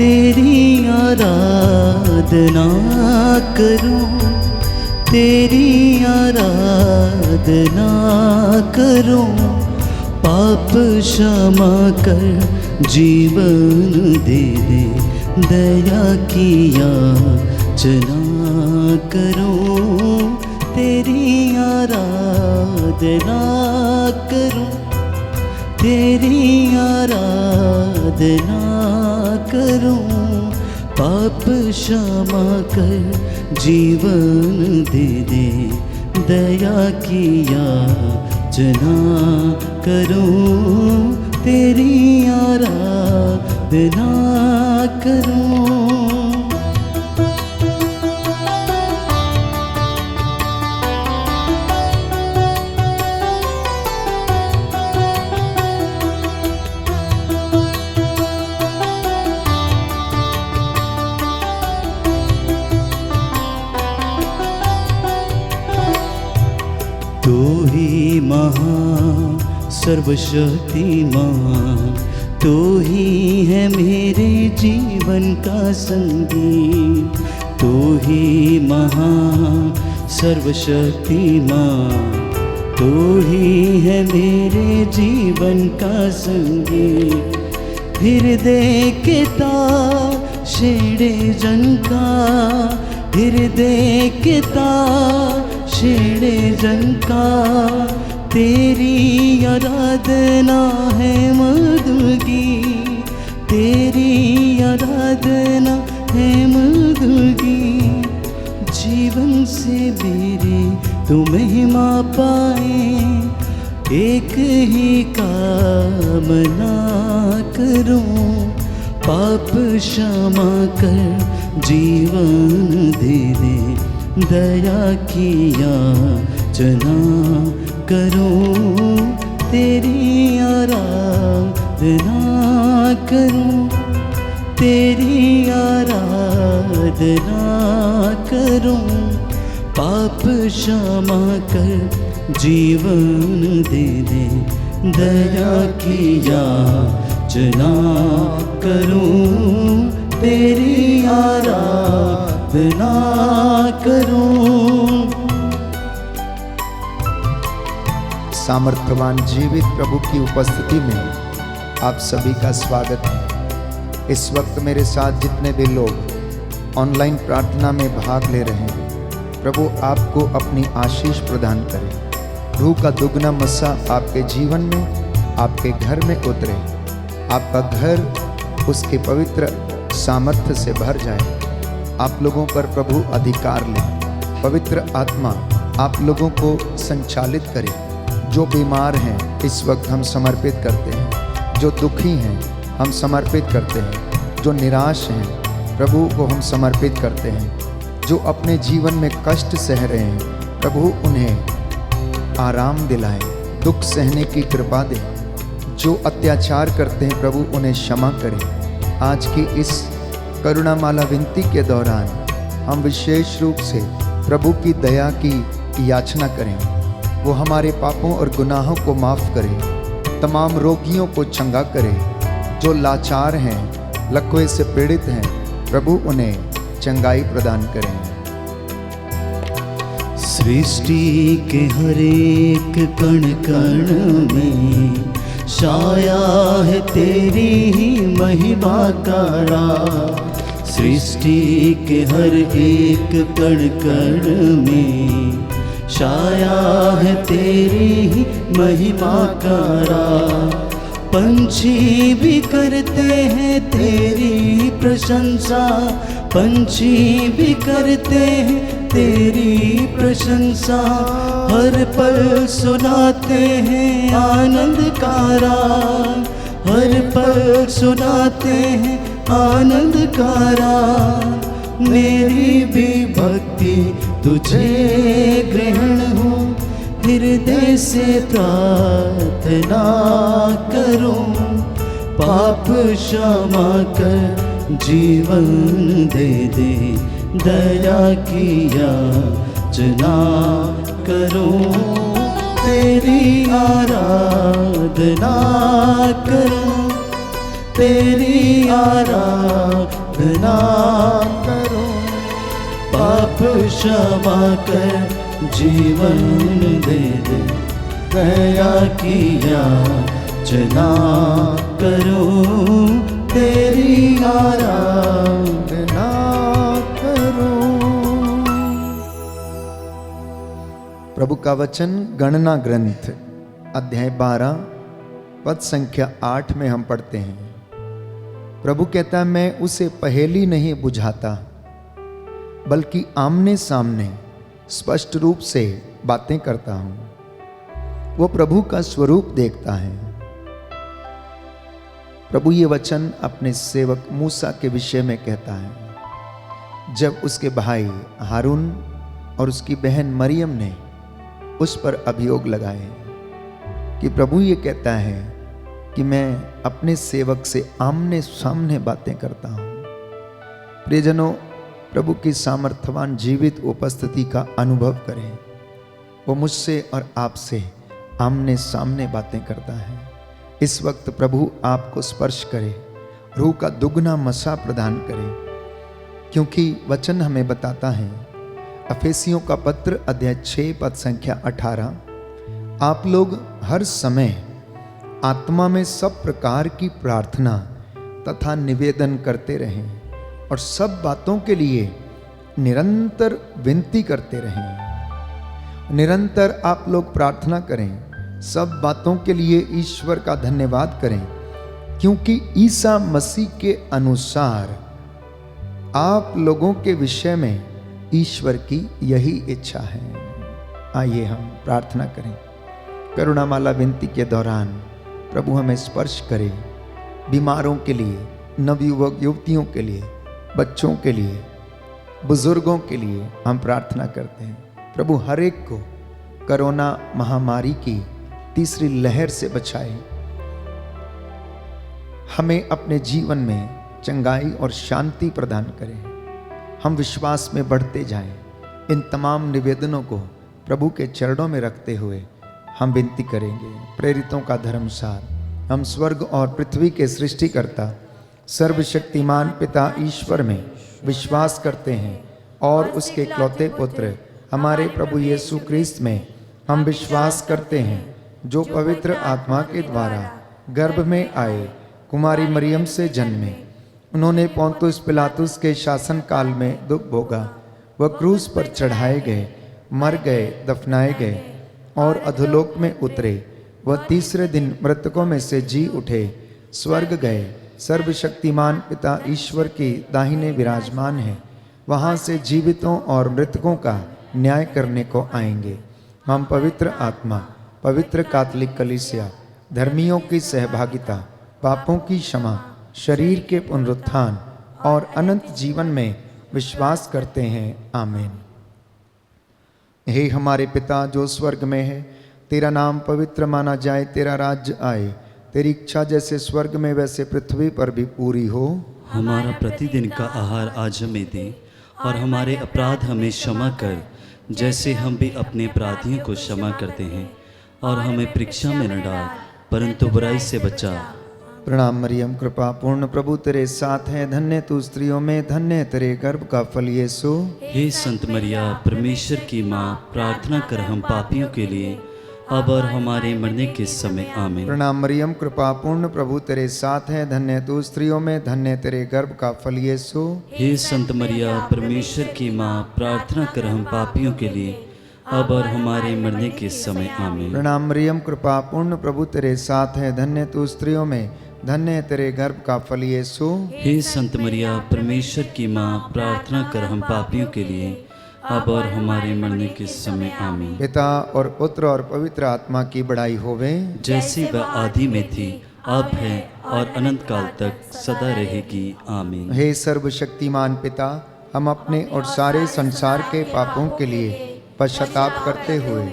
तेरी आराधना करूं, तेरी आराधना करूं। पाप क्षमा कर जीवन दे दे, दया की याचना करूं। तेरी आराधना करूं, तेरी आराधना करूं। पाप क्षमा कर जीवन दे दे, दया की याचना करूं। तेरी आराधना करूं। तू ही महान सर्वशक्तिमान, तू ही है मेरे जीवन का संगीत। तू ही महान सर्वशक्तिमान, तू ही है मेरे जीवन का संगीत। हृदय के तार छेड़े जन का, हृदय के तार छेड़े जन का। तेरी आराधना है मधुगी, तेरी आराधना है मधुगी। जीवन से मेरी तू महिमा पाए, एक ही कामना करूं। पाप क्षमा कर जीवन दे दे, दया की याचना करूं। तेरी आराधना करूं, तेरी आराधना करूं। पाप क्षमा कर जीवन दे दे, दया की याचना करूं। तेरी आराधना करूं। सामर्थ्यवान जीवित प्रभु की उपस्थिति में आप सभी का स्वागत है। इस वक्त मेरे साथ जितने भी लोग ऑनलाइन प्रार्थना में भाग ले रहे हैं, प्रभु आपको अपनी आशीष प्रदान करे। रूह का दुगना मस्सा आपके जीवन में, आपके घर में उतरे। आपका घर उसके पवित्र सामर्थ्य से भर जाए। आप लोगों पर प्रभु अधिकार ले। पवित्र आत्मा आप लोगों को संचालित करे। जो बीमार हैं इस वक्त हम समर्पित करते हैं, जो दुखी हैं हम समर्पित करते हैं, जो निराश हैं प्रभु को हम समर्पित करते हैं, जो अपने जीवन में कष्ट सह रहे हैं प्रभु उन्हें आराम दिलाएं, दुख सहने की कृपा दें। जो अत्याचार करते हैं प्रभु उन्हें क्षमा करें। आज की इस करुणामाला विनती के दौरान हम विशेष रूप से प्रभु की दया की याचना करें। वो हमारे पापों और गुनाहों को माफ़ करे, तमाम रोगियों को चंगा करे। जो लाचार हैं, लकवे से पीड़ित हैं प्रभु उन्हें चंगाई प्रदान करें। सृष्टि के हर एक कण कण में छाया है तेरी ही महिमा का राज। सृष्टि के हर एक कण कण में छाया है तेरी ही महिमा का राज। पंछी भी करते हैं तेरी प्रशंसा, पंछी भी करते हैं तेरी प्रशंसा। हर पल सुनाते हैं आनंद का राग, हर पल सुनाते हैं आनंद का राग। मेरी भी भक्ति तुझे ग्रहण हो, हृदय से प्रार्थना करूं। पाप क्षमा कर जीवन दे दे, दया की याचना करूं। तेरी आराधना करूं, तेरी आराधना करूं। पाप क्षमा कर जीवन दे दे, दया की याचना करूं, तेरी आराधना करूं। प्रभु का वचन गणना ग्रंथ अध्याय 12 पद संख्या 8 में हम पढ़ते हैं। प्रभु कहता है, मैं उसे पहेली नहीं बुझाता, बल्कि आमने सामने स्पष्ट रूप से बातें करता हूं। वो प्रभु का स्वरूप देखता है। प्रभु ये वचन अपने सेवक मूसा के विषय में कहता है। जब उसके भाई हारून और उसकी बहन मरियम ने उस पर अभियोग लगाए कि प्रभु ये कहता है कि मैं अपने सेवक से आमने सामने बातें करता हूं। प्रियजनों, प्रभु की सामर्थ्यवान जीवित उपस्थिति का अनुभव करें। वो मुझसे और आपसे आमने सामने बातें करता है। इस वक्त प्रभु आपको स्पर्श करे, रूह का दुगना मसा प्रदान करे, क्योंकि वचन हमें बताता है, अफेसियों का पत्र अध्याय 6 पद संख्या 18, आप लोग हर समय आत्मा में सब प्रकार की प्रार्थना तथा निवेदन करते रहें और सब बातों के लिए निरंतर विनती करते रहें। निरंतर आप लोग प्रार्थना करें, सब बातों के लिए ईश्वर का धन्यवाद करें, क्योंकि ईसा मसीह के अनुसार आप लोगों के विषय में ईश्वर की यही इच्छा है। आइए हम प्रार्थना करें। करुणामाला विनती के दौरान प्रभु हमें स्पर्श करे। बीमारों के लिए, नवयुवक युवतियों के लिए, बच्चों के लिए, बुजुर्गों के लिए हम प्रार्थना करते हैं। प्रभु हर एक को कोरोना महामारी की तीसरी लहर से बचाए। हमें अपने जीवन में चंगाई और शांति प्रदान करें। हम विश्वास में बढ़ते जाएं। इन तमाम निवेदनों को प्रभु के चरणों में रखते हुए हम विनती करेंगे। प्रेरितों का धर्मसार, हम स्वर्ग और पृथ्वी के सृष्टिकर्ता सर्वशक्तिमान पिता ईश्वर में विश्वास करते हैं और उसके इकलौते पुत्र हमारे प्रभु यीशु क्रिस्त में हम विश्वास करते हैं, जो पवित्र आत्मा के द्वारा गर्भ में आए, कुमारी मरियम से जन्मे। उन्होंने पोंतुस पिलातुस के शासन काल में दुख भोगा, वह क्रूस पर चढ़ाए गए, मर गए, दफनाए गए और अधोलोक में उतरे। वह तीसरे दिन मृतकों में से जी उठे, स्वर्ग गए, सर्वशक्तिमान पिता ईश्वर की दाहिने विराजमान है। वहाँ से जीवितों और मृतकों का न्याय करने को आएंगे। हम पवित्र आत्मा, पवित्र कैथोलिक कलीसिया, धर्मियों की सहभागिता, पापों की क्षमा, शरीर के पुनरुत्थान और अनंत जीवन में विश्वास करते हैं। आमीन। हे हमारे पिता जो स्वर्ग में है, तेरा नाम पवित्र माना जाए, तेरा राज्य आए, तेरी इच्छा जैसे स्वर्ग में वैसे पृथ्वी पर भी पूरी हो। हमारा प्रतिदिन का आहार आज हमें दे, और हमारे अपराध हमें क्षमा कर, जैसे हम भी अपने अपराधियों को क्षमा करते हैं, और हमें परीक्षा में न डाल, परंतु बुराई से बचा। प्रणाम मरियम, कृपा पूर्ण प्रभु तेरे साथ है, धन्य तू स्त्रियों में, धन्य तेरे गर्भ का फल यीशु। हे संत मरिया, परमेश्वर की माँ, प्रार्थना कर हम पापियों के लिए, अब और हमारे मरने के समय। आमीन। प्रणाम मरियम, कृपा पूर्ण प्रभु तेरे साथ है, धन्य तू स्त्रियों में, धन्य तेरे गर्भ का फल यीशु। हे संत मरिया, परमेश्वर की माँ, प्रार्थना कर हम पापियों के लिए, अब और हमारे मरने के समय। आमीन। प्रणाम मरियम, कृपा पूर्ण प्रभु तेरे साथ है, धन्य तू स्त्रियों में, धन्य तेरे गर्भ का फल यीशु। हे संत मरिया, परमेश्वर की माँ, प्रार्थना कर हम पापियों के लिए, अब और हमारे मरने के समय। आमीन। पिता और पुत्र और पवित्र आत्मा की बड़ाई होवे, जैसी वह आदि में थी, अब है और अनंत काल तक सदा रहेगी। आमीन। हे सर्वशक्तिमान पिता, हम अपने और सारे संसार के पापों के लिए पश्चाताप करते हुए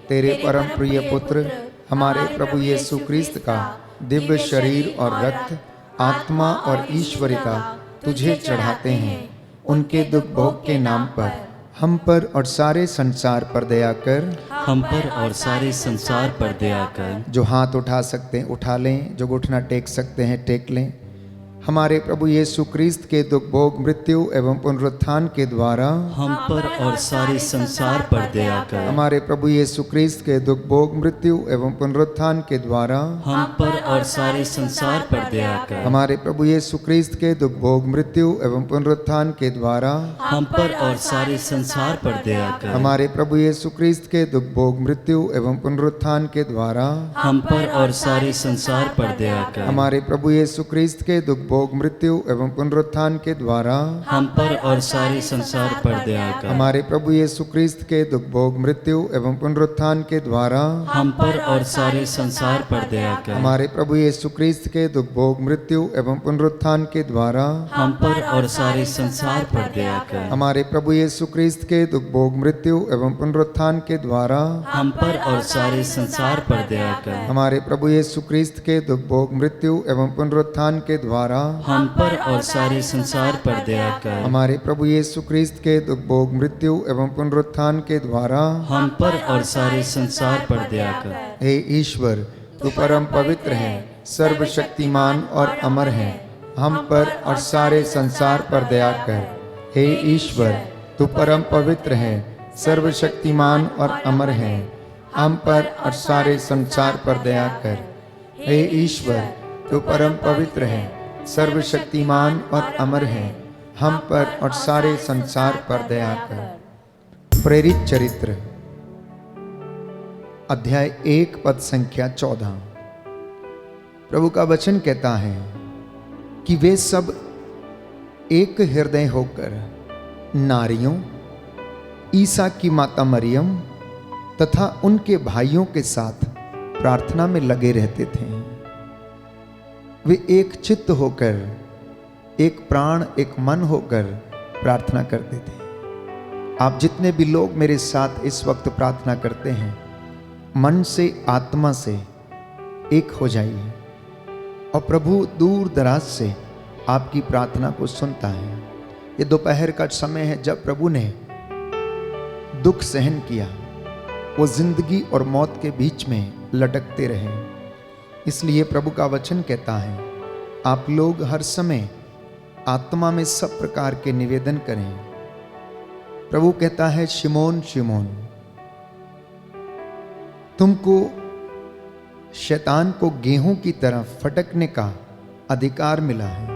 तेरे परम प्रिय पुत्र हमारे प्रभु यीशु क्रिस्त का दिव्य शरीर और रक्त, आत्मा और ईश्वरिता तुझे चढ़ाते हैं। उनके दुख भोग के नाम पर हम पर और सारे संसार पर दया कर। हम पर और सारे संसार पर दया कर। जो हाथ उठा सकते हैं उठा लें, जो घुटना टेक सकते हैं टेक लें। हमारे प्रभु यीशु क्रिस्त के दुख भोग मृत्यु एवं पुनरुत्थान के द्वारा हम पर और सारे संसार पर दया कर। हमारे प्रभु यीशु क्रिस्त के दुख भोग मृत्यु एवं पुनरुत्थान के द्वारा हम पर और सारे संसार पर दया कर। हमारे प्रभु यीशु क्रिस्त के दुख भोग मृत्यु एवं पुनरुत्थान के द्वारा हम पर और सारे संसार पर दया कर। हमारे प्रभु यीशु क्रिस्त के दुख भोग मृत्यु एवं पुनरुत्थान के द्वारा हम पर और सारे संसार पर दया कर। हमारे प्रभु यीशु क्रिस्त के दुख भोग मृत्यु एवं पुनरुत्थान के द्वारा हम पर और सारे संसार पर दया कर। हमारे प्रभु यीशु क्रिस्त के दुख भोग मृत्यु एवं पुनरुत्थान के द्वारा हम पर और सारे संसार पर दया कर। हमारे प्रभु यीशु क्रिस्त के दुख भोग मृत्यु एवं पुनरुत्थान के द्वारा हम पर और सारे संसार पर दया कर। हमारे प्रभु यीशु क्रिस्त के दुख भोग मृत्यु एवं पुनरुत्थान के द्वारा हम पर और सारे संसार पर दया कर। हमारे प्रभु यीशु क्रिस्त के दुख भोग मृत्यु एवं पुनरुत्थान के द्वारा हम पर और सारे संसार पर दया कर। हमारे प्रभु यीशु क्रिस्त के दुख भोग मृत्यु एवं पुनरुत्थान के द्वारा हम पर और सारे संसार पर दया कर। हे ईश्वर, तू परम पवित्र है, सर्वशक्तिमान और अमर है, हम पर और सारे संसार पर दया कर। हे ईश्वर, तू परम पवित्र है, सर्वशक्तिमान और अमर है, हम पर और सारे संसार पर दया कर। हे ईश्वर, तू परम पवित्र है, सर्वशक्तिमान और अमर है, हम पर और सारे संसार पर दया कर। प्रेरित चरित्र अध्याय 1 पद संख्या 14। प्रभु का वचन कहता है कि वे सब एक हृदय होकर नारियों, ईसा की माता मरियम तथा उनके भाइयों के साथ प्रार्थना में लगे रहते थे। वे एक चित्त होकर, एक प्राण, एक मन होकर प्रार्थना करते थे। आप जितने भी लोग मेरे साथ इस वक्त प्रार्थना करते हैं, मन से, आत्मा से एक हो जाइए और प्रभु दूर दराज से आपकी प्रार्थना को सुनता है। ये दोपहर का समय है जब प्रभु ने दुख सहन किया, वो जिंदगी और मौत के बीच में लटकते रहे। इसलिए प्रभु का वचन कहता है, आप लोग हर समय आत्मा में सब प्रकार के निवेदन करें। प्रभु कहता है, शिमोन शिमोन, तुमको शैतान को गेहूं की तरह फटकने का अधिकार मिला है,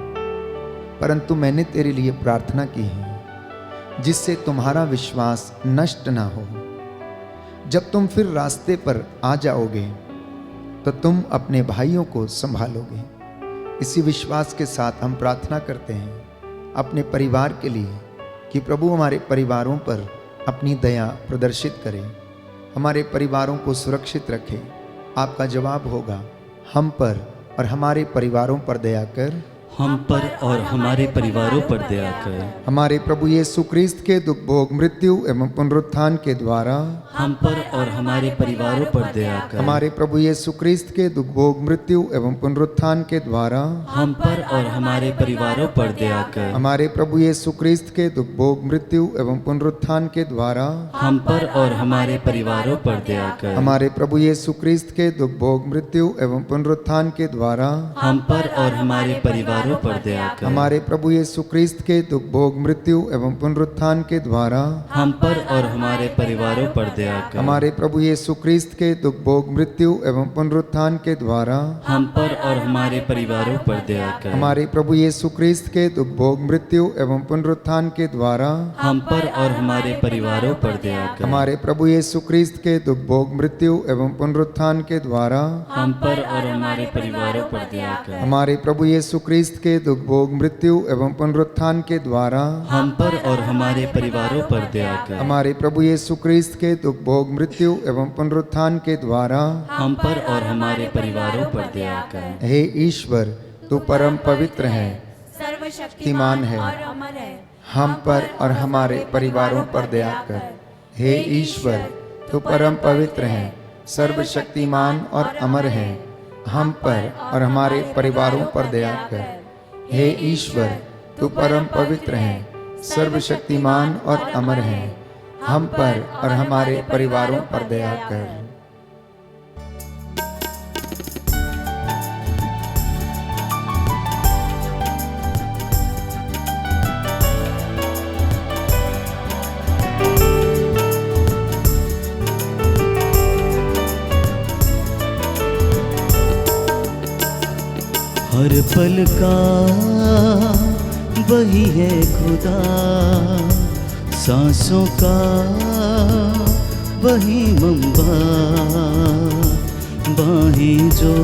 परंतु मैंने तेरे लिए प्रार्थना की है जिससे तुम्हारा विश्वास नष्ट ना हो। जब तुम फिर रास्ते पर आ जाओगे तो तुम अपने भाइयों को संभालोगे। इसी विश्वास के साथ हम प्रार्थना करते हैं अपने परिवार के लिए कि प्रभु हमारे परिवारों पर अपनी दया प्रदर्शित करे, हमारे परिवारों को सुरक्षित रखे। आपका जवाब होगा, हम पर और हमारे परिवारों पर दया कर। हम पर और हमारे परिवारों पर दया कर। हमारे प्रभु यीशु क्रिस्त के दुख भोग मृत्यु एवं पुनरुत्थान के द्वारा हम पर और हमारे परिवारों पर दया कर। हमारे प्रभु यीशु क्रिस्त के दुख भोग मृत्यु एवं पुनरुत्थान के द्वारा हम पर और हमारे परिवारों पर दया कर। हमारे प्रभु यीशु क्रिस्त के दुख भोग मृत्यु एवं पुनरुत्थान के द्वारा हम पर और हमारे परिवारों पर दया कर। हमारे प्रभु यीशु क्रिस्त के दुख भोग मृत्यु एवं पुनरुत्थान के द्वारा हम पर और हमारे परिवारों पर दया कर। हमारे प्रभु यीशु क्रिस्त के दुख भोग मृत्यु एवं पुनरुत्थान के द्वारा हम पर और हमारे परिवारों पर दया कर। हमारे प्रभु यीशु क्रिस्त के दुख भोग मृत्यु एवं पुनरुत्थान के द्वारा हम पर और हमारे परिवारों पर दया कर। हमारे प्रभु यीशु क्रिस्त के दुख भोग मृत्यु एवं पुनरुत्थान के द्वारा हम पर और हमारे परिवारों पर दया कर। हमारे प्रभु यीशु क्रिस्त के दुख भोग मृत्यु एवं पुनरुत्थान के द्वारा हम पर और हमारे परिवारों पर दया कर। हमारे प्रभु यीशु क्रिस्त के दुख भोग मृत्यु एवं पुनरुत्थान के द्वारा हम पर और हमारे परिवारों पर दया कर। हमारे प्रभु यीशु क्रिस्त के दुख भोग मृत्यु एवं पुनरुत्थान के द्वारा हम पर और हमारे परिवारों पर दया कर। हे ईश्वर, तू परम पवित्र है, सर्वशक्तिमान है और अमर है, हम पर और हमारे परिवारों पर दया कर। हे ईश्वर, तू परम पवित्र है, सर्वशक्तिमान और अमर है, हम पर और हमारे परिवारों पर दया कर। हे ईश्वर, तू परम पवित्र है, सर्वशक्तिमान और अमर है, हम पर और हमारे परिवारों पर दया कर। पल का वही है खुदा, सांसों का वही मंबा, बाहें जो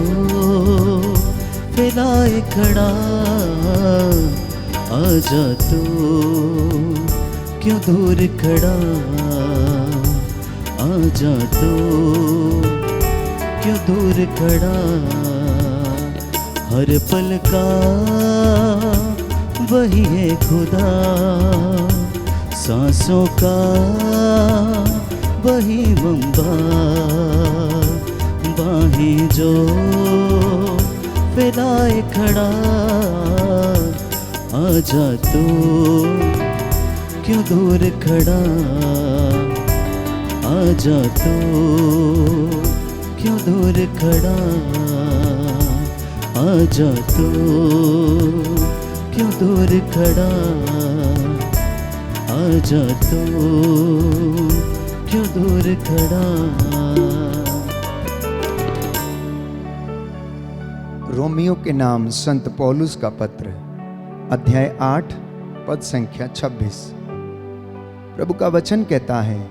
फैलाए खड़ा, आजा तू क्यों दूर खड़ा, आजा तू क्यों दूर खड़ा। हर पल का वही है खुदा, सांसों का वही मंबा, बाहें जो फैलाए खड़ा, आजा तू क्यों दूर खड़ा, आजा तू क्यों दूर खड़ा, आजा तू क्यों दूर खड़ा, आजा तू क्यों दूर खड़ा। रोमियो के नाम संत पौलुस का पत्र, अध्याय 8 पद संख्या 26। प्रभु का वचन कहता है,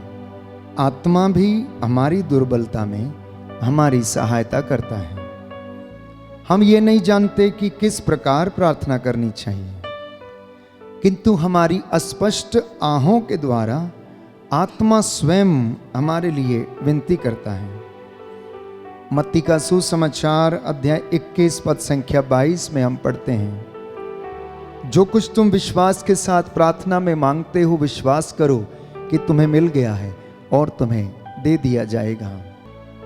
आत्मा भी हमारी दुर्बलता में हमारी सहायता करता है। हम ये नहीं जानते कि किस प्रकार प्रार्थना करनी चाहिए, किंतु हमारी अस्पष्ट आहों के द्वारा आत्मा स्वयं हमारे लिए विनती करता है। मत्ती का सुसमाचार अध्याय 21 पद संख्या 22 में हम पढ़ते हैं, जो कुछ तुम विश्वास के साथ प्रार्थना में मांगते हो, विश्वास करो कि तुम्हें मिल गया है और तुम्हें दे दिया जाएगा।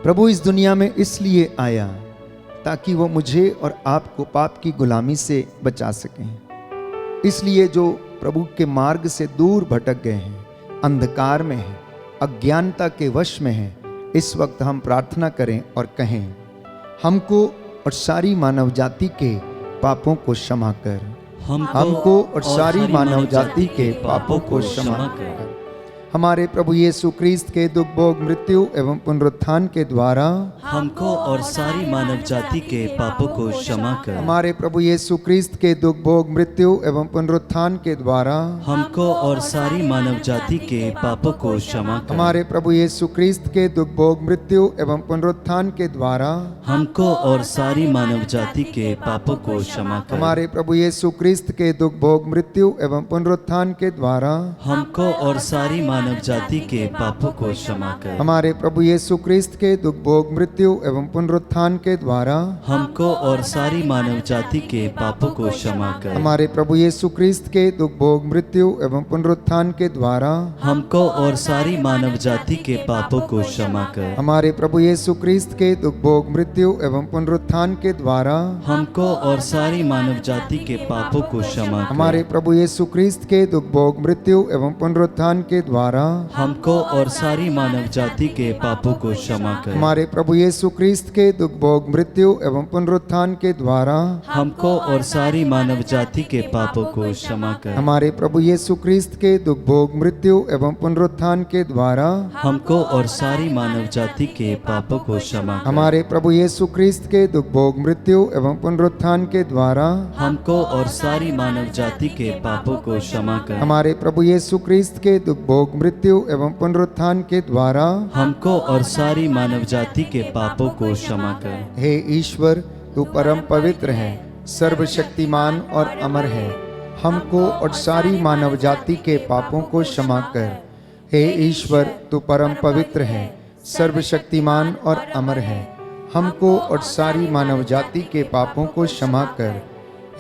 प्रभु इस दुनिया में इसलिए आया ताकि वो मुझे और आपको पाप की गुलामी से बचा सकें। इसलिए जो प्रभु के मार्ग से दूर भटक गए हैं, अंधकार में हैं, अज्ञानता के वश में हैं, इस वक्त हम प्रार्थना करें और कहें, हमको और सारी मानव जाति के पापों को क्षमा कर, हमको और सारी मानव जाति के पापों को क्षमा कर। हमारे प्रभु यीशु क्रिस्त के दुख भोग मृत्यु एवं पुनरुत्थान के द्वारा हमको और सारी मानव जाति के पापों को क्षमा कर। हमारे प्रभु यीशु क्रिस्त के दुख भोग मृत्यु एवं पुनरुत्थान के द्वारा हमको और सारी मानव जाति के पापों को क्षमा कर। हमारे प्रभु यीशु क्रिस्त के दुख भोग मृत्यु एवं पुनरुत्थान के द्वारा हमको और सारी मानव जाति के पापों को क्षमा कर। हमारे प्रभु यीशु क्रिस्त के दुख भोग मृत्यु एवं पुनरुत्थान के द्वारा हमको और सारी मानव जाति के पापों को क्षमा कर। हमारे प्रभु यीशु क्रिस्त के दुख भोग मृत्यु एवं पुनरुत्थान के द्वारा हमको और सारी मानव जाति के पापों को क्षमा कर। हमारे प्रभु यीशु क्रिस्त के दुख भोग मृत्यु एवं पुनरुत्थान के द्वारा हमको और सारी मानव जाति के पापों को क्षमा कर। हमारे प्रभु यीशु क्रिस्त के दुख भोग मृत्यु एवं पुनरुत्थान के द्वारा हमको और सारी मानव जाति के पापों को क्षमा कर। हमारे प्रभु यीशु क्रिस्त के दुख भोग मृत्यु एवं पुनरुत्थान के द्वारा हमको और सारी मानव जाति के पापों को क्षमा कर। हमारे प्रभु यीशु क्रिस्त के दुख भोग मृत्यु एवं पुनरुत्थान के द्वारा हमको और सारी मानव जाति के पापों को क्षमा कर। हमारे प्रभु यीशु क्रिस्त के दुख भोग मृत्यु एवं पुनरुत्थान के द्वारा हमको और सारी मानव जाति के पापों को क्षमा कर। हमारे प्रभु यीशु क्रिस्त के दुख भोग मृत्यु एवं पुनरुत्थान के द्वारा हमको और सारी मानव जाति के पापों को क्षमा कर। हमारे प्रभु यीशु क्रिस्त के दुख भोग मृत्यु एवं पुनरुत्थान के द्वारा हमको और सारी मानव जाति के पापों को क्षमा कर। हे ईश्वर, तू परम पवित्र है, सर्वशक्तिमान और अमर है, हमको और सारी मानव जाति के पापों को क्षमा कर। हे ईश्वर, तू परम पवित्र है, सर्वशक्तिमान और अमर है, हमको और सारी मानव जाति के पापों को क्षमा कर।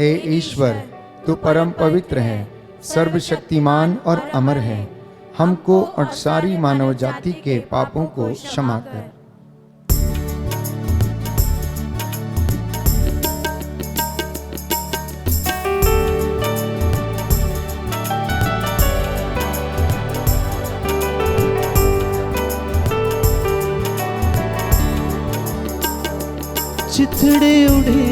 हे ईश्वर, तू परम पवित्र है, सर्वशक्तिमान और अमर है, हमको और सारी मानव जाति के पापों को क्षमा कर। चिथड़े उड़े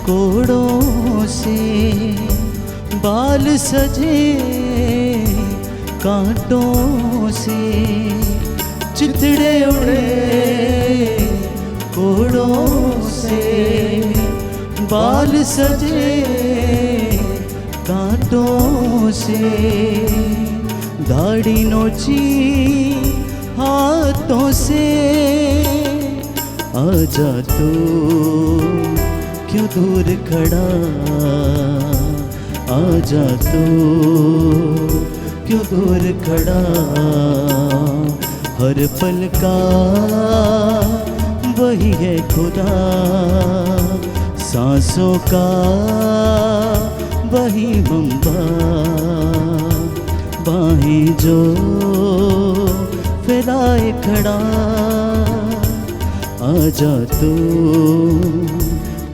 कोड़ों से, बाल सजे कांटों से, चिथड़े उड़े कोड़ों से, बाल सजे कांटों से, दाढ़ी नोची हाथों से, आजा तू क्यों दूर खड़ा, आजा तू क्यों दूर खड़ा, हर पल का वही है खुदा, सांसों का वही मंबा, बाहें जो फैलाए खड़ा, आजा तू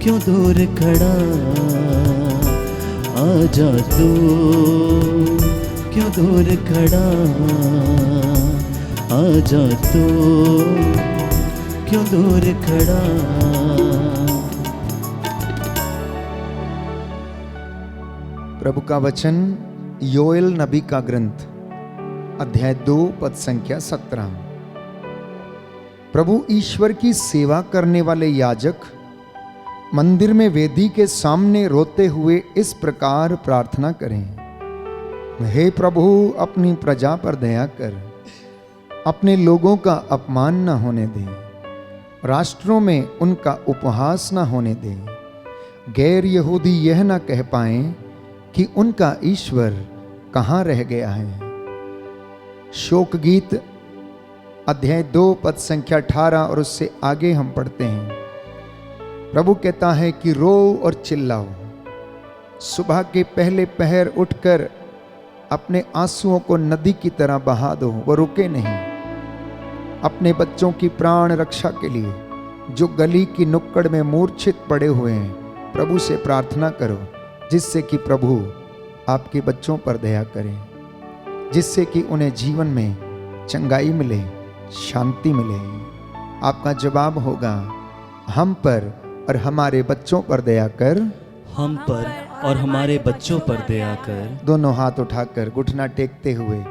क्यों दूर खड़ा, आजा तू क्यों दूर खड़ा, आजा तू क्यों दूर खड़ा। प्रभु का वचन योएल नबी का ग्रंथ अध्याय 2 पद संख्या 17। प्रभु ईश्वर की सेवा करने वाले याजक मंदिर में वेदी के सामने रोते हुए इस प्रकार प्रार्थना करें, हे प्रभु अपनी प्रजा पर दया कर, अपने लोगों का अपमान न होने दे, राष्ट्रों में उनका उपहास न होने दे, गैर यहूदी यह न कह पाएं कि उनका ईश्वर कहाँ रह गया है। शोक गीत अध्याय 2 पद संख्या 18 और उससे आगे हम पढ़ते हैं। प्रभु कहता है कि रो और चिल्लाओ, सुबह के पहले पहर उठकर अपने आंसुओं को नदी की तरह बहा दो, वो रुके नहीं। अपने बच्चों की प्राण रक्षा के लिए जो गली की नुक्कड़ में मूर्छित पड़े हुए हैं, प्रभु से प्रार्थना करो, जिससे कि प्रभु आपके बच्चों पर दया करें, जिससे कि उन्हें जीवन में चंगाई मिले, शांति मिले। आपका जवाब होगा, हम पर और हमारे बच्चों पर दया कर, हम पर और हमारे बच्चों पर दया कर। दोनों हाथ उठाकर घुटना टेकते हुए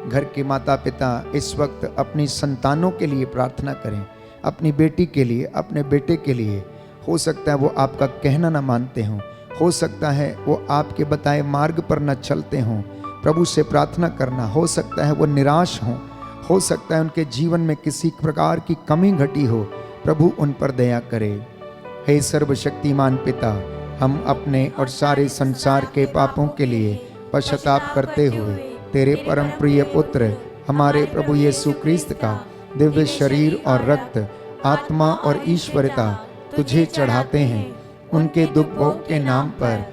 घर के माता पिता इस वक्त अपनी संतानों के लिए प्रार्थना करें, अपनी बेटी के लिए, अपने बेटे के लिए। हो सकता है वो आपका कहना ना मानते हों, हो सकता है वो आपके बताए मार्ग पर न चलते हों। प्रभु से प्रार्थना करना, हो सकता है वो निराश हों, हो सकता है उनके जीवन में किसी प्रकार की कमी घटी हो, प्रभु उन पर दया करे। हे सर्वशक्तिमान पिता, हम अपने और सारे संसार के पापों के लिए पश्चाताप करते हुए तेरे परम प्रिय पुत्र हमारे प्रभु यीशु क्रिस्त का दिव्य शरीर और रक्त, आत्मा और ईश्वरता तुझे चढ़ाते हैं। उनके दुख भोग के नाम पर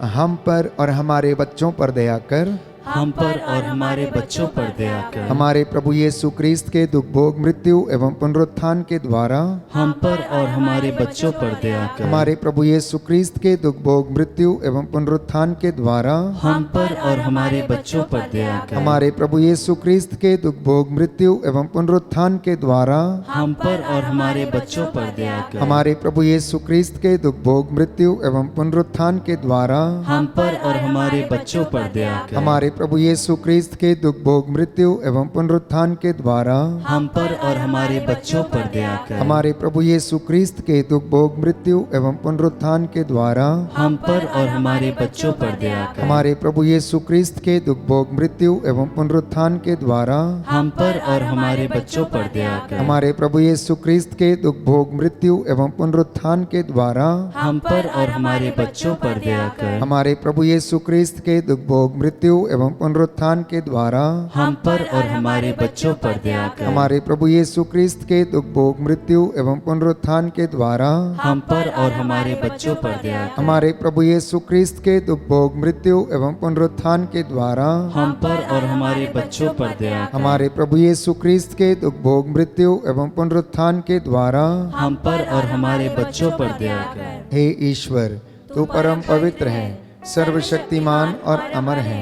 हम पर और हमारे बच्चों पर दया कर, हम पर और हमारे बच्चों पर दया कर। हमारे प्रभु यीशु क्रिस्त के दुख भोग, मृत्यु एवं पुनरुत्थान के द्वारा हम पर और हमारे बच्चों पर दया कर। हमारे प्रभु यीशु क्रिस्त के दुख भोग, मृत्यु एवं पुनरुत्थान के द्वारा हम पर और हमारे बच्चों पर दया कर। हमारे प्रभु यीशु क्रिस्त के दुख भोग, मृत्यु एवं पुनरुत्थान के द्वारा हम पर और हमारे बच्चों पर दया कर। हमारे प्रभु यीशु क्रिस्त के दुख भोग, मृत्यु एवं पुनरुत्थान के द्वारा हम पर और हमारे बच्चों पर दया कर। हमारे प्रभु यीशु क्रिस्त के दुख भोग, मृत्यु एवं पुनरुत्थान के द्वारा हम पर और हमारे बच्चों पर दया कर। हमारे प्रभु यीशु क्रिस्त के दुख भोग, मृत्यु एवं पुनरुत्थान के द्वारा हम पर और हमारे बच्चों पर दया कर। हमारे प्रभु यीशु क्रिस्त के दुख भोग, मृत्यु एवं पुनरुत्थान के द्वारा हम पर और हमारे बच्चों पर दया कर। हमारे प्रभु यीशु क्रिस्त के दुख भोग, मृत्यु एवं पुनरुत्थान के द्वारा हम पर और हमारे बच्चों पर दया कर। हमारे प्रभु यीशु क्रिस्त के दुख भोग, मृत्यु एवं पुनरुत्थान के द्वारा हम पर और हमारे बच्चों पर दया कर। हमारे प्रभु यीशु क्रिस्त के दुख भोग, मृत्यु एवं पुनरुत्थान के द्वारा हम पर और हमारे बच्चों पर दया कर। हमारे प्रभु यीशु क्रिस्त के दुख भोग, मृत्यु एवं पुनरुत्थान के द्वारा हम पर और हमारे बच्चों पर दया कर। हमारे प्रभु यीशु क्रिस्त के दुख भोग, मृत्यु एवं पुनरुत्थान के द्वारा हम पर और हमारे बच्चों पर दया कर। हे ईश्वर, तू परम पवित्र है, सर्वशक्तिमान और अमर है,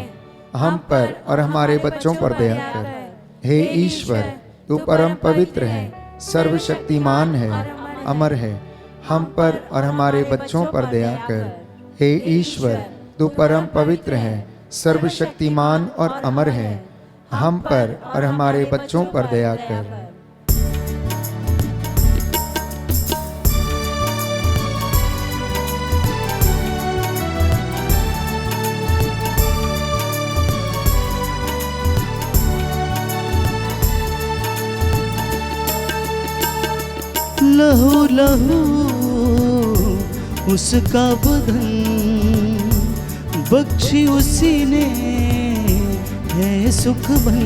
हम पर और हमारे बच्चों पर दया कर। हे ईश्वर, तू परम पवित्र है, सर्वशक्तिमान है, अमर है, हम पर और हमारे बच्चों पर दया कर। हे ईश्वर, तू परम पवित्र है, सर्वशक्तिमान और अमर है, हम पर और हमारे बच्चों पर दया कर। लहू लहू उसका बदन बख्शी उसी ने है सुख बन।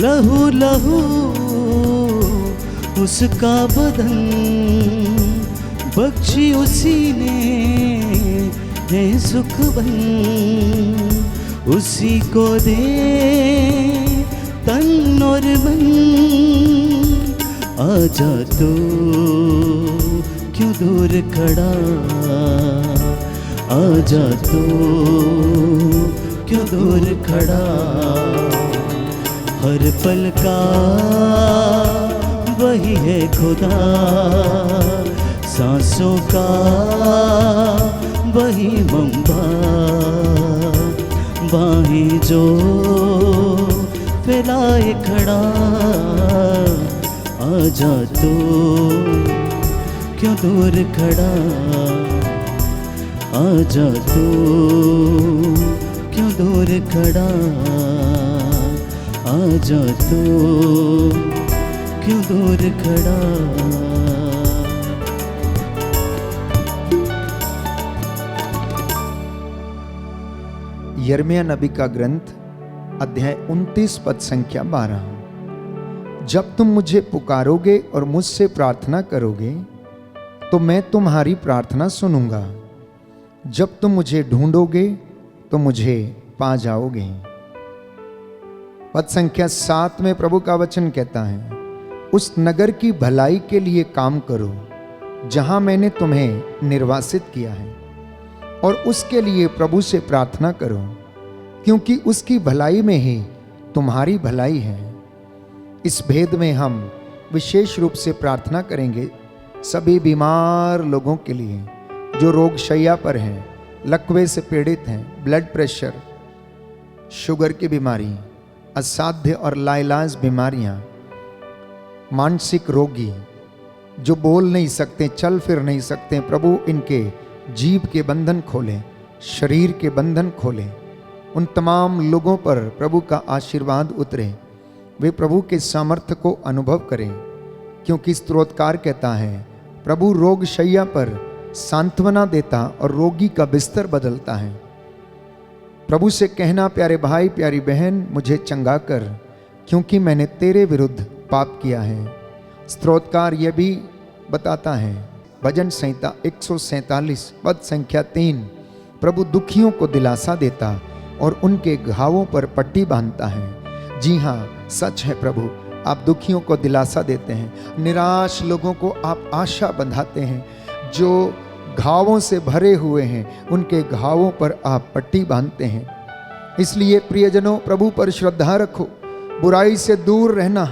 लहू लहू उसका बदन बख्शी उसी ने है सुख बन। उसी को दे तन और मन, आजा तो क्यों दूर खड़ा, आजा तो क्यों दूर खड़ा। हर पल का वही है खुदा, सांसों का वही मंबा। बाहें जो फैलाए खड़ा, आजा तो क्यों दूर खड़ा, आजा तो क्यों दूर खड़ा, आजा तो क्यों दूर खड़ा। यिर्मयाह नबी का ग्रंथ अध्याय 29 पद संख्या 12। जब तुम मुझे पुकारोगे और मुझसे प्रार्थना करोगे तो मैं तुम्हारी प्रार्थना सुनूंगा। जब तुम मुझे ढूंढोगे तो मुझे पा जाओगे। पद संख्या 7 में प्रभु का वचन कहता है, उस नगर की भलाई के लिए काम करो जहां मैंने तुम्हें निर्वासित किया है, और उसके लिए प्रभु से प्रार्थना करो, क्योंकि उसकी भलाई में ही तुम्हारी भलाई है। इस भेद में हम विशेष रूप से प्रार्थना करेंगे सभी बीमार लोगों के लिए जो रोग शैया पर हैं, लकवे से पीड़ित हैं, ब्लड प्रेशर, शुगर की बीमारी, असाध्य और लाइलाज बीमारियां, मानसिक रोगी जो बोल नहीं सकते, चल फिर नहीं सकते, प्रभु इनके जीभ के बंधन खोलें, शरीर के बंधन खोलें। उन तमाम लोगों पर प्रभु का आशीर्वाद उतरे, वे प्रभु के सामर्थ्य को अनुभव करें, क्योंकि स्तोत्रकार कहता है, प्रभु रोग शैया पर सांत्वना देता और रोगी का बिस्तर बदलता है। प्रभु से कहना, प्यारे भाई प्यारी बहन, मुझे चंगा कर, क्योंकि मैंने तेरे विरुद्ध पाप किया है। स्तोत्रकार यह भी बताता है, भजन संहिता 147 पद संख्या 3, प्रभु दुखियों को दिलासा देता और उनके घावों पर पट्टी बांधता है। जी हाँ, सच है प्रभु, आप दुखियों को दिलासा देते हैं, निराश लोगों को आप आशा बंधाते हैं, जो घावों से भरे हुए हैं उनके घावों पर आप पट्टी बांधते हैं। इसलिए प्रियजनों, प्रभु पर श्रद्धा रखो, बुराई से दूर रहना,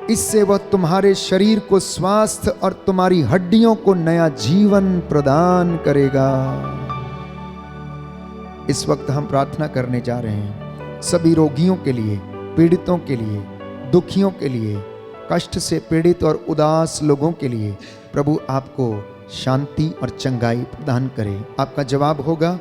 इससे वह तुम्हारे शरीर को स्वास्थ्य और तुम्हारी हड्डियों को नया जीवन प्रदान करेगा। इस वक्त हम प्रार्थना करने जा रहे हैं सभी रोगियों के लिए, पीड़ितों के लिए, दुखियों के लिए, कष्ट से पीड़ित और उदास लोगों के लिए प्रभु आपको शांति और चंगाई प्रदान करे। आपका जवाब होगा,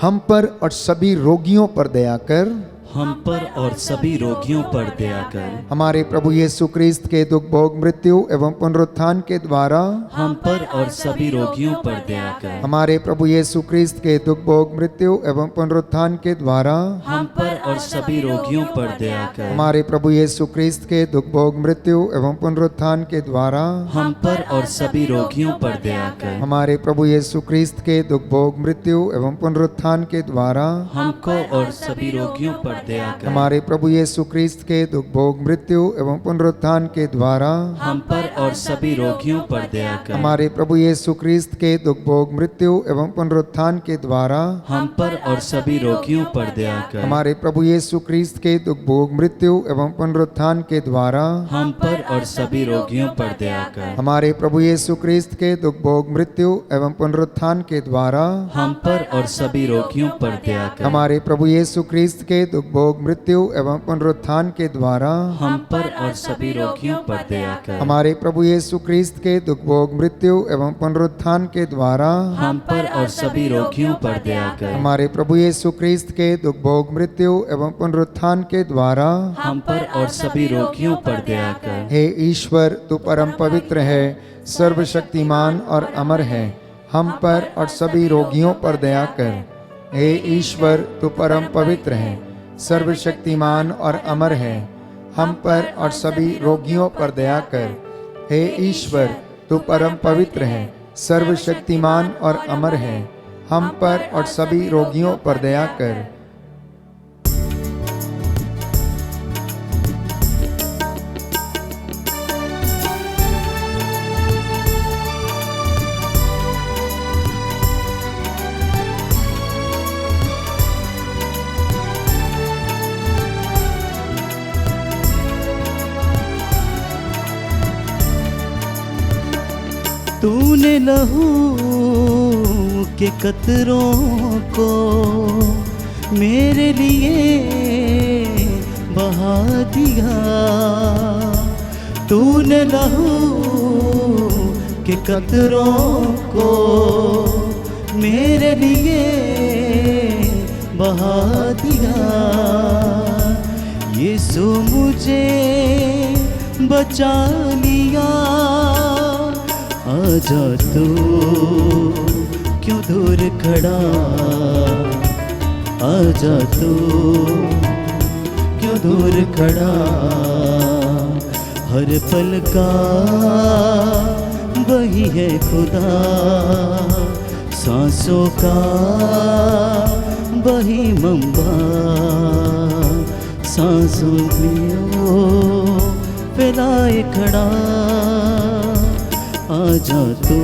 हम पर और सभी रोगियों पर दया कर, हम पर और सभी रोगियों पर दया कर। हमारे प्रभु यीशु क्रिस्त के दुख भोग मृत्यु एवं पुनरुत्थान के द्वारा हम पर और सभी रोगियों पर दया कर। हमारे प्रभु यीशु क्रिस्त के दुख भोग मृत्यु एवं पुनरुत्थान के द्वारा हम पर और सभी रोगियों पर दया कर। हमारे प्रभु यीशु क्रिस्त के दुख भोग मृत्यु एवं पुनरुत्थान के द्वारा हम पर और सभी रोगियों पर दया कर। हमारे प्रभु यीशु क्रिस्त के दुख भोग मृत्यु एवं पुनरुत्थान के द्वारा हमको और सभी रोगियों पर दया कर। हमारे प्रभु यीशु क्रिस्त के दुख भोग मृत्यु एवं पुनरुत्थान के द्वारा हम पर और सभी रोगियों पर दया कर। हमारे प्रभु यीशु क्रिस्त के दुख भोग मृत्यु एवं पुनरुत्थान के द्वारा हम पर और सभी रोगियों पर दया कर। हमारे प्रभु यीशु क्रिस्त के दुख भोग मृत्यु एवं पुनरुत्थान के द्वारा हम पर और सभी रोगियों पर दया कर। हमारे प्रभु यीशु क्रिस्त के दुख भोग मृत्यु एवं पुनरुत्थान के द्वारा हम पर और सभी रोगियों पर दया कर। हमारे प्रभु यीशु क्रिस्त के दुख भोग मृत्यु एवं पुनरुत्थान के द्वारा हम पर और सभी रोगियों पर दया कर। हमारे प्रभु यीशु क्रिस्त के दुख भोग मृत्यु एवं पुनरुत्थान के द्वारा हम पर और सभी रोगियों पर दया कर। हमारे प्रभु यीशु क्रिस्त के दुख भोग मृत्यु एवं पुनरुत्थान के द्वारा हम पर और सभी रोगियों पर दया कर। हे ईश्वर, तू परम पवित्र है, सर्वशक्तिमान और अमर है, हम पर और सभी रोगियों पर दया कर। हे ईश्वर, तू परम पवित्र है, सर्वशक्तिमान और अमर है, हम पर और सभी रोगियों पर दया कर। हे ईश्वर, तू परम पवित्र है, सर्वशक्तिमान और अमर है, हम पर और सभी रोगियों पर दया कर। तूने लहू के कतरों को मेरे लिए बहा दिया। तूने लहू के कतरों को मेरे लिए बहा दिया। यीशु मुझे बचा लिया। आजा तू क्यों दूर खड़ा, आजा तू क्यों दूर खड़ा। हर पल का वही है खुदा, सांसों का वही मंबा। सांसों में ओ फैलाए खड़ा। आजा तू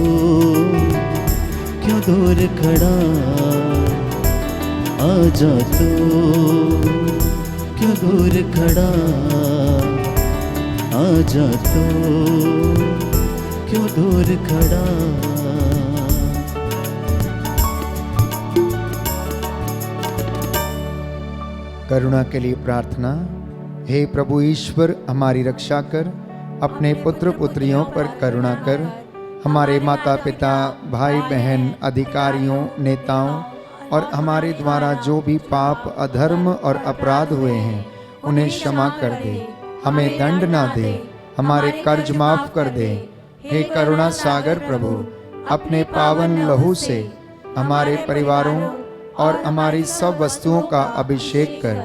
क्यों दूर खड़ा, आजा तू क्यों दूर खड़ा। आजा तू क्यों दूर खड़ा। करुणा के लिए प्रार्थना। हे प्रभु ईश्वर, हमारी रक्षा कर, अपने पुत्र पुत्रियों पर करुणा कर। हमारे माता पिता, भाई बहन, अधिकारियों, नेताओं और हमारे द्वारा जो भी पाप, अधर्म और अपराध हुए हैं उन्हें क्षमा कर दे। हमें दंड ना दे, हमारे कर्ज माफ कर दे। हे करुणा सागर प्रभु, अपने पावन लहू से हमारे परिवारों और हमारी सब वस्तुओं का अभिषेक कर।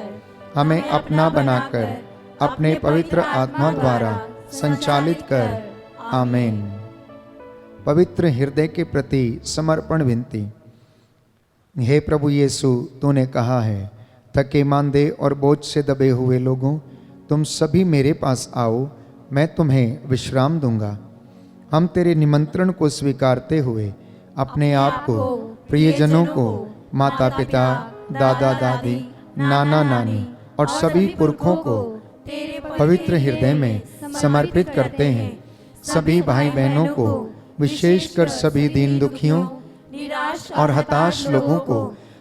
हमें अपना बनाकर अपने पवित्र आत्मा द्वारा संचालित कर। आमीन। पवित्र हृदय के प्रति समर्पण विनती। हे प्रभु यीशु, तूने कहा है, थके मांदे और बोझ से दबे हुए लोगों, तुम सभी मेरे पास आओ, मैं तुम्हें विश्राम दूंगा। हम तेरे निमंत्रण को स्वीकारते हुए अपने आप को, प्रियजनों को, माता पिता, दादा दादी, नाना नानी और सभी पुरखों को पवित्र हृदय में समर्पित करते हैं। सभी भाई बहनों को, विशेषकर सभी दीन दुखियों और हताश लोगों को,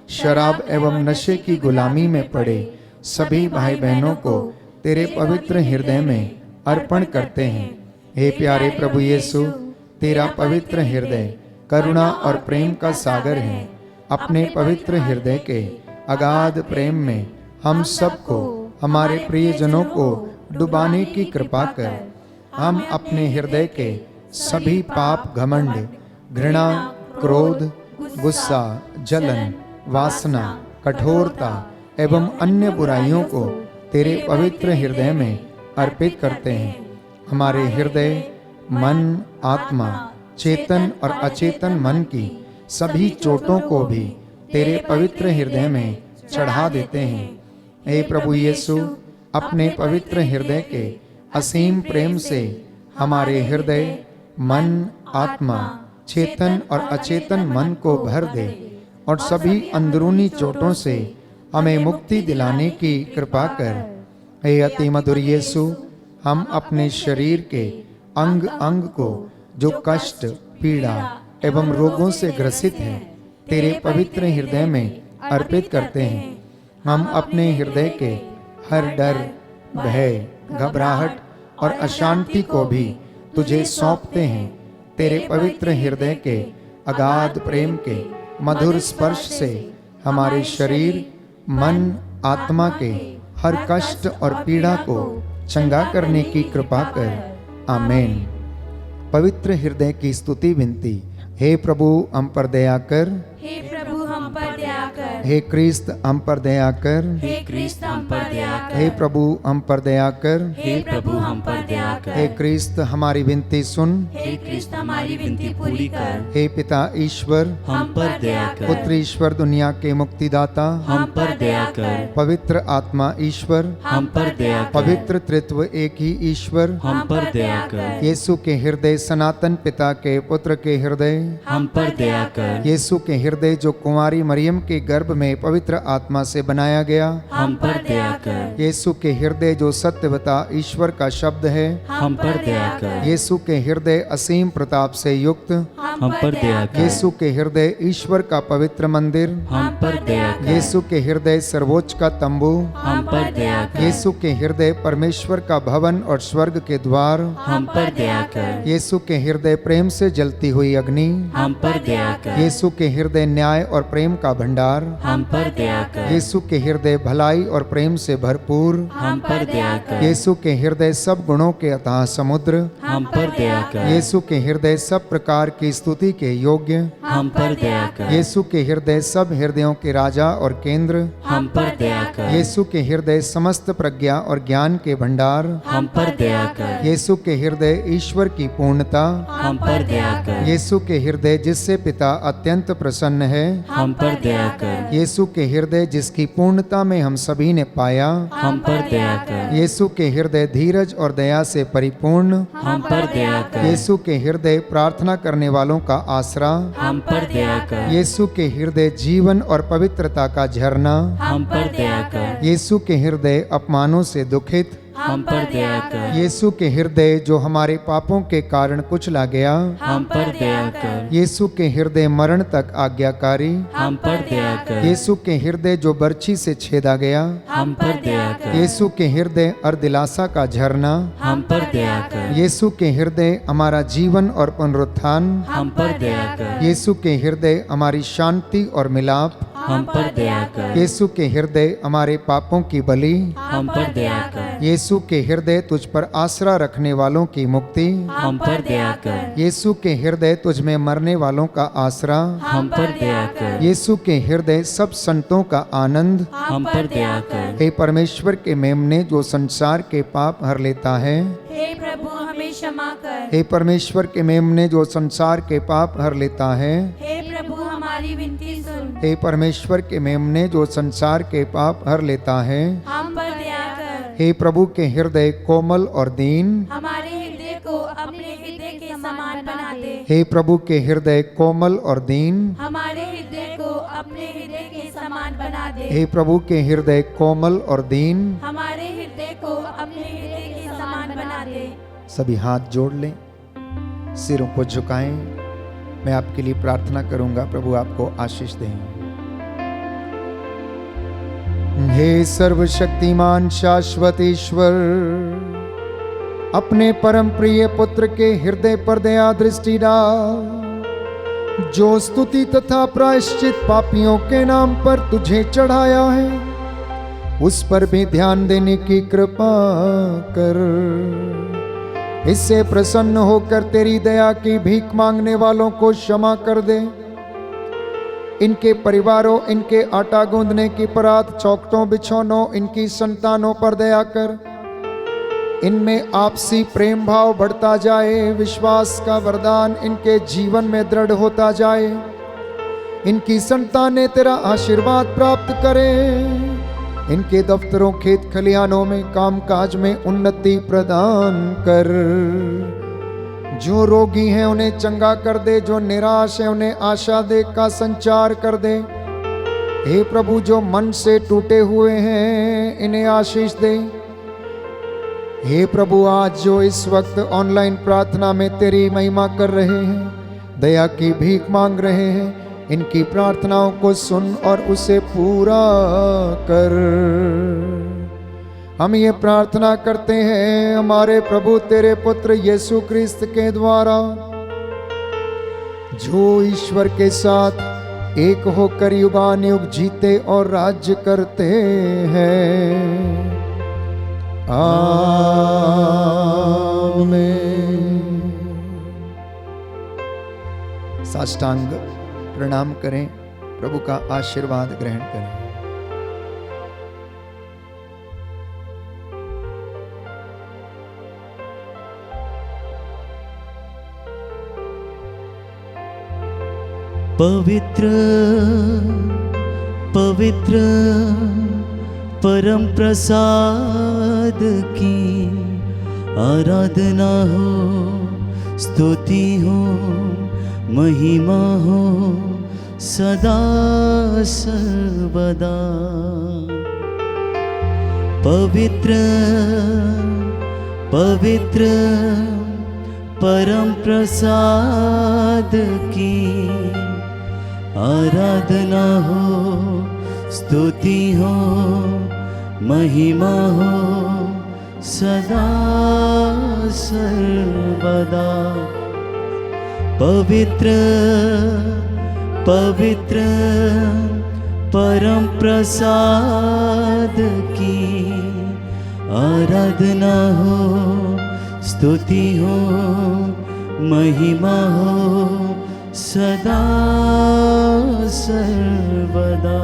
शराब एवं नशे की गुलामी में पड़े सभी भाई बहनों को तेरे पवित्र हृदय में अर्पण करते हैं। हे प्यारे प्रभु यीशु, तेरा पवित्र हृदय करुणा और प्रेम का सागर है। अपने पवित्र हृदय के अगाध प्रेम में हम सबको, हमारे प्रियजनों को डुबाने की कृपा कर। हम अपने हृदय के सभी पाप, घमंड, घृणा, क्रोध, गुस्सा, जलन, वासना, कठोरता एवं अन्य बुराइयों को तेरे पवित्र हृदय में अर्पित करते हैं। हमारे हृदय, मन, आत्मा, चेतन और अचेतन मन की सभी चोटों को भी तेरे पवित्र हृदय में चढ़ा देते हैं। हे प्रभु यीशु, अपने पवित्र हृदय के असीम प्रेम से हमारे हृदय, मन, आत्मा, चेतन और अचेतन मन को भर दे और सभी अंदरूनी चोटों से हमें मुक्ति दिलाने की कृपा कर। हे अति मधुर यीशु, हम अपने शरीर के अंग अंग को जो कष्ट, पीड़ा एवं रोगों से ग्रसित हैं, तेरे पवित्र हृदय में अर्पित करते हैं। हम अपने हृदय के हर डर, भय, घबराहट और अशांति को भी तुझे सौंपते हैं। तेरे पवित्र हृदय के अगाध प्रेम के मधुर स्पर्श से हमारे शरीर, मन, आत्मा के हर कष्ट और पीड़ा को चंगा करने की कृपा कर। आमीन। पवित्र हृदय की स्तुति विनती। हे प्रभु हम पर दया कर, हे प्रभु हम पर दया कर, हे क्रिस्त हम पर दया कर, हे क्रिस्त हम पर दया कर, हे प्रभु हम पर दया कर, हे प्रभु हम पर दया कर, हे क्रिस्त हमारी विनती सुन, हे क्रिस्त हमारी विनती पूरी कर, हे पिता ईश्वर, हम पर दया कर। पुत्र ईश्वर दुनिया के मुक्तिदाता, हम पर दया कर। पवित्र आत्मा ईश्वर, हम पर दया कर। पवित्र त्रित्व एक ही ईश्वर, हम पर दया कर। यीशु के हृदय सनातन पिता के पुत्र के हृदय, हम पर दया कर। यीशु के हृदय जो कुंवारी मरियम के गर्भ में पवित्र आत्मा से बनाया गया, हम पर दया कर। यीशु के हृदय जो सत्यवता ईश्वर का शब्द है, हम पर दया कर। यीशु के हृदय असीम प्रताप से युक्त, हम पर दया कर। यीशु के हृदय ईश्वर का पवित्र मंदिर, हम पर दया कर। यीशु के हृदय सर्वोच्च का तंबू, हम पर दया कर। यीशु के हृदय परमेश्वर का भवन और स्वर्ग के द्वार, हम पर दया कर। यीशु के हृदय प्रेम से जलती हुई अग्नि, हम पर दया कर। यीशु के हृदय न्याय और प्रेम का भंडार, हम पर दया कर। यीशु के हृदय भलाई और प्रेम से भरपूर, हम पर दया कर। यीशु के हृदय सब गुणों के अथाह समुद्र, हम पर दया कर। यीशु के हृदय सब प्रकार की स्तुति के योग्य, हम पर दया कर। यीशु के हृदय सब हृदयों के राजा और केंद्र, हम पर दया कर। यीशु के हृदय समस्त प्रज्ञा और ज्ञान के भंडार, हम पर दया कर। यीशु के हृदय ईश्वर की पूर्णता, हम पर दया कर। यीशु के हृदय जिससे पिता अत्यंत प्रसन्न है, हम पर दया कर। यीशु के हृदय जिसकी पूर्णता में हम सभी ने पाया, हम पर दया कर। यीशु के हृदय धीरज और दया से परिपूर्ण, हम पर दया कर। यीशु के हृदय प्रार्थना करने वालों का आसरा, हम पर दया कर। यीशु के हृदय जीवन और पवित्रता का झरना, हम पर दया कर। यीशु के हृदय अपमानों से दुखित, हम पर दया कर, यीशु के हृदय जो हमारे पापों के कारण कुचला गया, हम पर दया कर। यीशु के हृदय मरण तक आज्ञाकारी, हम पर दया कर। यीशु के हृदय जो बर्छी से छेदा गया, हम पर दया कर। यीशु के हृदय अर्दिलासा का झरना, हम पर दया कर। यीशु के हृदय हमारा जीवन और पुनरुत्थान, हम पर दया कर। यीशु के हृदय हमारी शांति और मिलाप, हम पर दया कर। यीशु के हृदय हमारे पापों की बलि, हम पर दया कर। यीशु के हृदय तुझ पर आसरा रखने वालों की मुक्ति, हम पर दया कर। यीशु के हृदय तुझ में मरने वालों का आसरा, हम पर दया कर। यीशु के हृदय सब संतों का आनंद, हम पर दया कर। हे परमेश्वर के मेमने जो संसार के पाप हर लेता है, हे प्रभु हमें क्षमा कर, हे परमेश्वर के मेमने जो संसार के पाप हर लेता है, हे प्रभु हमारी विनती सुन, हे परमेश्वर के मेमने जो संसार के पाप हर लेता है, हम पर दया कर, हे प्रभु के हृदय कोमल और दीन, हमारे हृदय को अपने हृदय के समान बना दे, हे प्रभु के हृदय कोमल और दीन, हमारे हृदय को अपने हृदय के समान बना दे, हे प्रभु के हृदय कोमल और दीन। हमारे हृदय को अपने हृदय के समान बना दे। सभी हाथ जोड़ लें, सिरों को झुकाएं। मैं आपके लिए प्रार्थना करूंगा, प्रभु आपको आशीष दें। हे सर्वशक्तिमान शाश्वत ईश्वर, अपने परम प्रिय पुत्र के हृदय पर दया दृष्टि डाल, जो स्तुति तथा प्रायश्चित पापियों के नाम पर तुझे चढ़ाया है, उस पर भी ध्यान देने की कृपा कर। इससे प्रसन्न होकर तेरी दया की भीख मांगने वालों को क्षमा कर दे। इनके परिवारों, इनके आटा गूंदने की परात, चौखटों, बिछौनों, इनकी संतानों पर दया कर। इनमें आपसी प्रेम भाव बढ़ता जाए, विश्वास का वरदान इनके जीवन में दृढ़ होता जाए। इनकी संतानें तेरा आशीर्वाद प्राप्त करें। इनके दफ्तरों, खेत खलिहानों में, कामकाज में उन्नति प्रदान कर। जो रोगी हैं उन्हें चंगा कर दे, जो निराश है उन्हें आशा दे का संचार कर दे। हे प्रभु, जो मन से टूटे हुए हैं इन्हें आशीष दे। हे प्रभु, आज जो इस वक्त ऑनलाइन प्रार्थना में तेरी महिमा कर रहे हैं, दया की भीख मांग रहे हैं, इनकी प्रार्थनाओं को सुन और उसे पूरा कर। हम ये प्रार्थना करते हैं हमारे प्रभु तेरे पुत्र यीशु क्रिस्त के द्वारा, जो ईश्वर के साथ एक होकर युगानुयुग जीते और राज्य करते हैं। आमीन। साष्टांग प्रणाम करें, प्रभु का आशीर्वाद ग्रहण करें। पवित्र पवित्र परम प्रसाद की आराधना हो, स्तुति हो, महिमा हो सदा सर्वदा। पवित्र पवित्र परम प्रसाद की आराधना हो, स्तुति हो, महिमा हो सदा सर्वदा। पवित्र पवित्र परम प्रसाद की आराधना हो, स्तुति हो, महिमा हो सदा सर्वदा।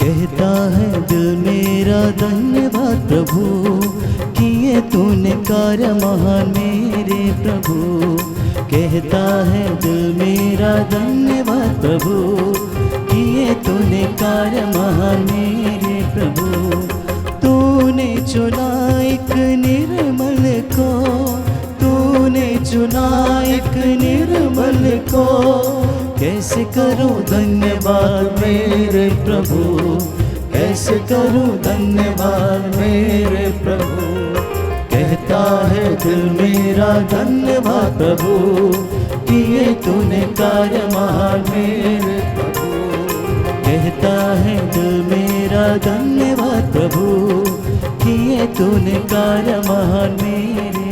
कहता है दिल मेरा धन्यवाद प्रभु, किए तूने कार्य महान मेरे प्रभु। कहता है दिल मेरा धन्यवाद प्रभु, किए तूने कार्य महान मेरे प्रभु। तूने चुना एक निर्मल को, तूने चुना एक निर्मल को। कैसे करूं धन्यवाद मेरे प्रभु, कैसे करूं धन्यवाद मेरे प्रभु। कहता है दिल मेरा धन्यवाद प्रभु, किए तूने कार्य महान मेरे प्रभु। कहता है दिल मेरा धन्यवाद प्रभु, किए तूने कार्य महान मेरे